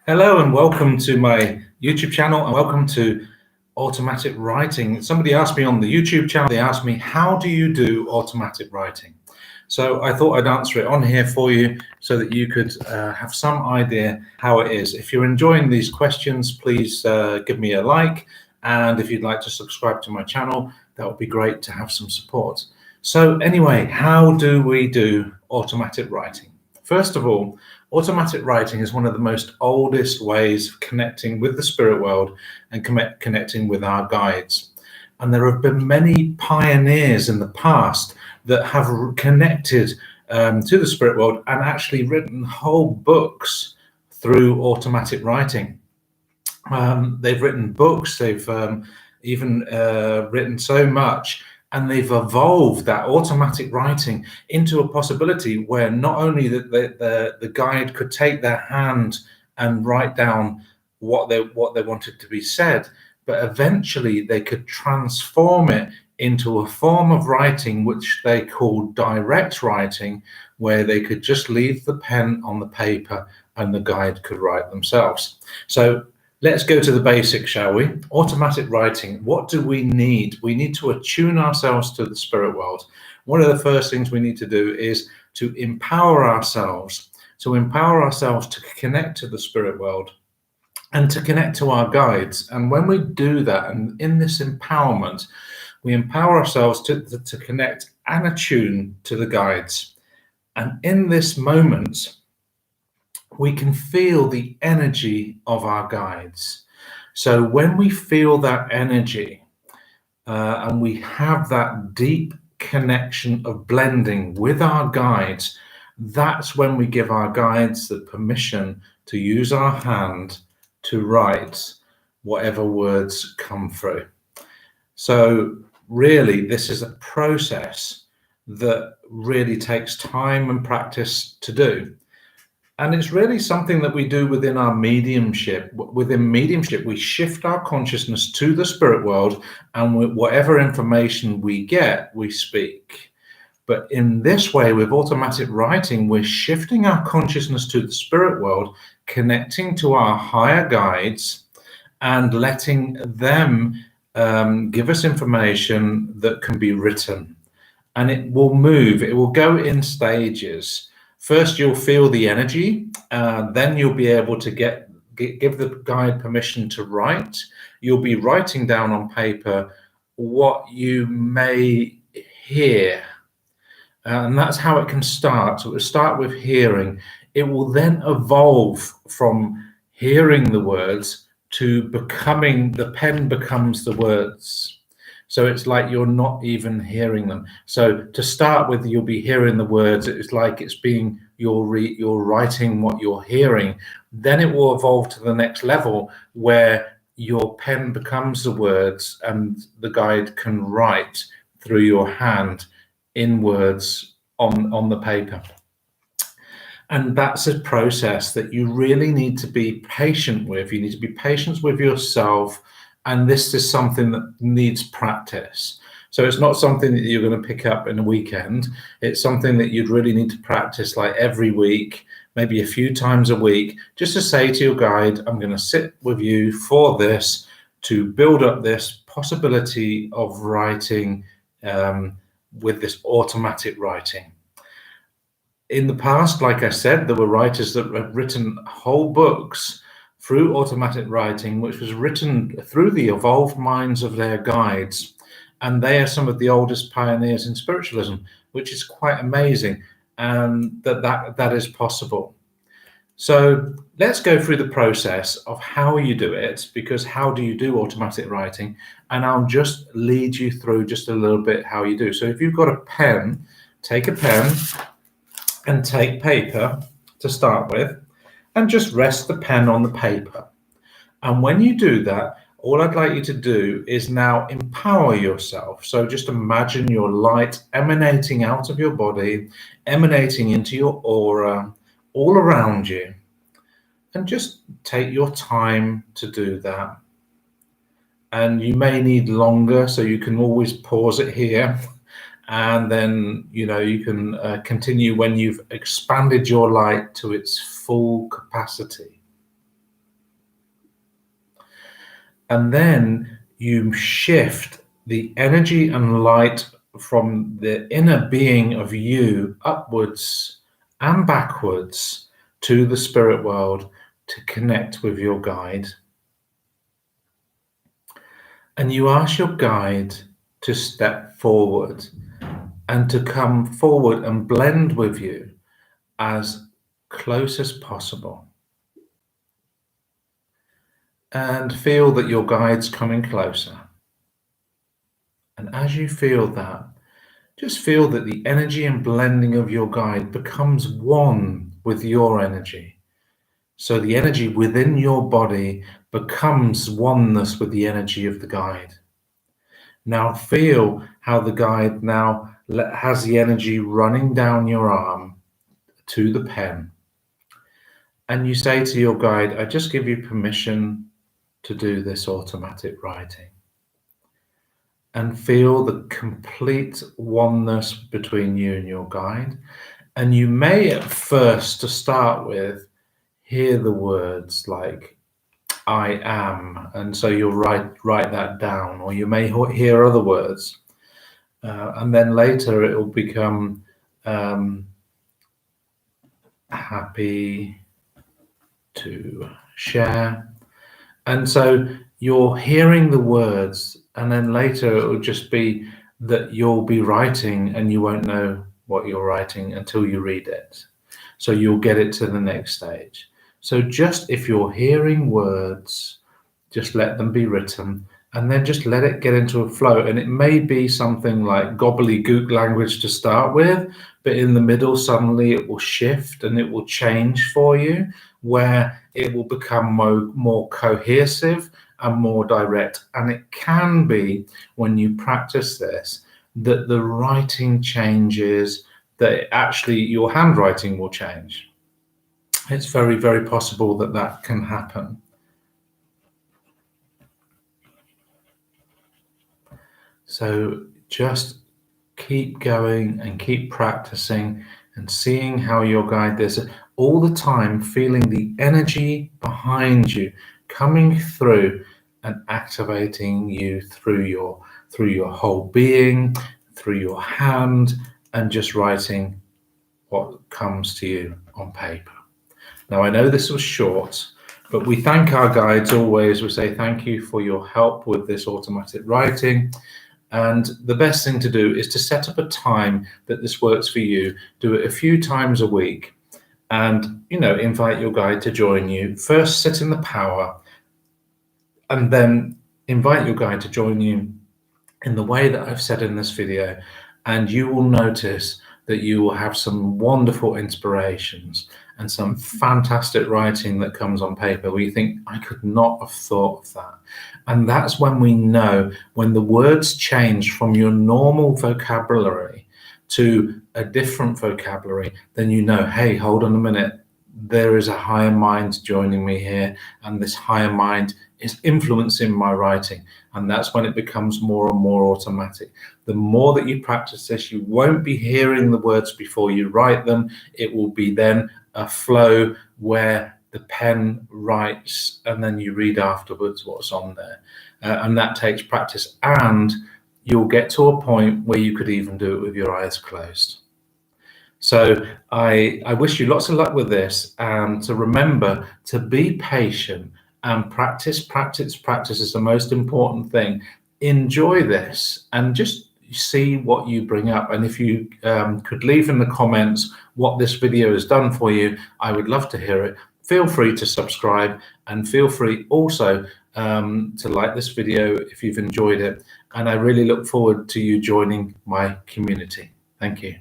Hello and welcome to my YouTube channel and welcome to automatic writing. Somebody asked me on the YouTube channel, they asked me, how do you do automatic writing? So I thought I'd answer it on here for you so that you could have some idea how it is. If you're enjoying these questions, please give me a like. And if you'd like to subscribe to my channel, that would be great to have some support. So anyway, how do we do automatic writing? First of all, automatic writing is one of the most oldest ways of connecting with the spirit world and connecting with our guides. And there have been many pioneers in the past that have connected to the spirit world and actually written whole books through automatic writing. They've written books, they've even written so much, and they've evolved that automatic writing into a possibility where not only the guide could take their hand and write down what they wanted to be said, but eventually they could transform it into a form of writing which they call direct writing, where they could just leave the pen on the paper and the guide could write themselves. So let's go to the basics, shall we? Automatic writing. What do we need? We need to attune ourselves to the spirit world. One of the first things we need to do is to empower ourselves, to connect to the spirit world and to connect to our guides. And when we do that, and in this empowerment, we empower ourselves to connect and attune to the guides. And in this moment, we can feel the energy of our guides. So when we feel that energy and we have that deep connection of blending with our guides, that's when we give our guides the permission to use our hand to write whatever words come through. So really, this is a process that really takes time and practice to do. And it's really something that we do within our mediumship. Within mediumship, we shift our consciousness to the spirit world, and whatever information we get, we speak. But in this way, with automatic writing, we're shifting our consciousness to the spirit world, connecting to our higher guides, and letting them give us information that can be written. And it will move, it will go in stages. First, you'll feel the energy, then you'll be able to give the guide permission to write. You'll be writing down on paper what you may hear. And that's how it can start. So it will start with hearing. It will then evolve from hearing the words to becoming, the pen becomes the words. So it's like you're not even hearing them. So to start with, you'll be hearing the words. It's like it's being you're writing what you're hearing. Then it will evolve to the next level where your pen becomes the words and the guide can write through your hand in words on the paper. And that's a process that you really need to be patient with. You need to be patient with yourself. And this is something that needs practice. So it's not something that you're going to pick up in a weekend. It's something that you'd really need to practice like every week, maybe a few times a week, just to say to your guide, I'm going to sit with you for this to build up this possibility of writing with this automatic writing. In the past, like I said, there were writers that have written whole books through automatic writing, which was written through the evolved minds of their guides. And they are some of the oldest pioneers in spiritualism, which is quite amazing, and that is possible. So let's go through the process of how you do it, because how do you do automatic writing? And I'll just lead you through just a little bit how you do. So if you've got a pen, take a pen and take paper to start with, and just rest the pen on the paper. And when you do that, all I'd like you to do is now empower yourself. So just imagine your light emanating out of your body, emanating into your aura, all around you. And just take your time to do that. And you may need longer, so you can always pause it here. And then, you can continue when you've expanded your light to its full capacity. And then you shift the energy and light from the inner being of you upwards and backwards to the spirit world to connect with your guide. And you ask your guide to step forward and to come forward and blend with you as close as possible. And feel that your guide's coming closer. And as you feel that, just feel that the energy and blending of your guide becomes one with your energy. So the energy within your body becomes oneness with the energy of the guide. Now feel how the guide now has the energy running down your arm to the pen. And you say to your guide, I just give you permission to do this automatic writing. And feel the complete oneness between you and your guide. And you may at first, to start with, hear the words like I am, and so you'll write that down, or you may hear other words, and then later it will become happy to share, and so you're hearing the words, and then later it will just be that you'll be writing and you won't know what you're writing until you read it, so you'll get it to the next stage. So just if you're hearing words, just let them be written, and then just let it get into a flow. And it may be something like gobbledygook language to start with, but in the middle, suddenly it will shift and it will change for you, where it will become more cohesive and more direct. And it can be, when you practice this, that the writing changes, that actually your handwriting will change. It's very, very possible that that can happen. So just keep going and keep practicing and seeing how your guide does it all the time, feeling the energy behind you coming through and activating you through your whole being, through your hand, and just writing what comes to you on paper. Now, I know this was short, but we thank our guides always. We say thank you for your help with this automatic writing. And the best thing to do is to set up a time that this works for you. Do it a few times a week, and invite your guide to join you. First, sit in the power, and then invite your guide to join you in the way that I've said in this video, and you will notice that you will have some wonderful inspirations and some fantastic writing that comes on paper where you think, I could not have thought of that. And that's when we know, when the words change from your normal vocabulary to a different vocabulary, then you know, hey, hold on a minute, there is a higher mind joining me here, and this higher mind is influencing my writing. And that's when it becomes more and more automatic. The more that you practice this, you won't be hearing the words before you write them. It will be then a flow where the pen writes and then you read afterwards what's on there. And that takes practice. And you'll get to a point where you could even do it with your eyes closed. So I wish you lots of luck with this, and to remember to be patient and practice is the most important thing. Enjoy this and just see what you bring up. And if you could leave in the comments what this video has done for you, I would love to hear it. Feel free to subscribe, and feel free also to like this video if you've enjoyed it. And I really look forward to you joining my community. Thank you.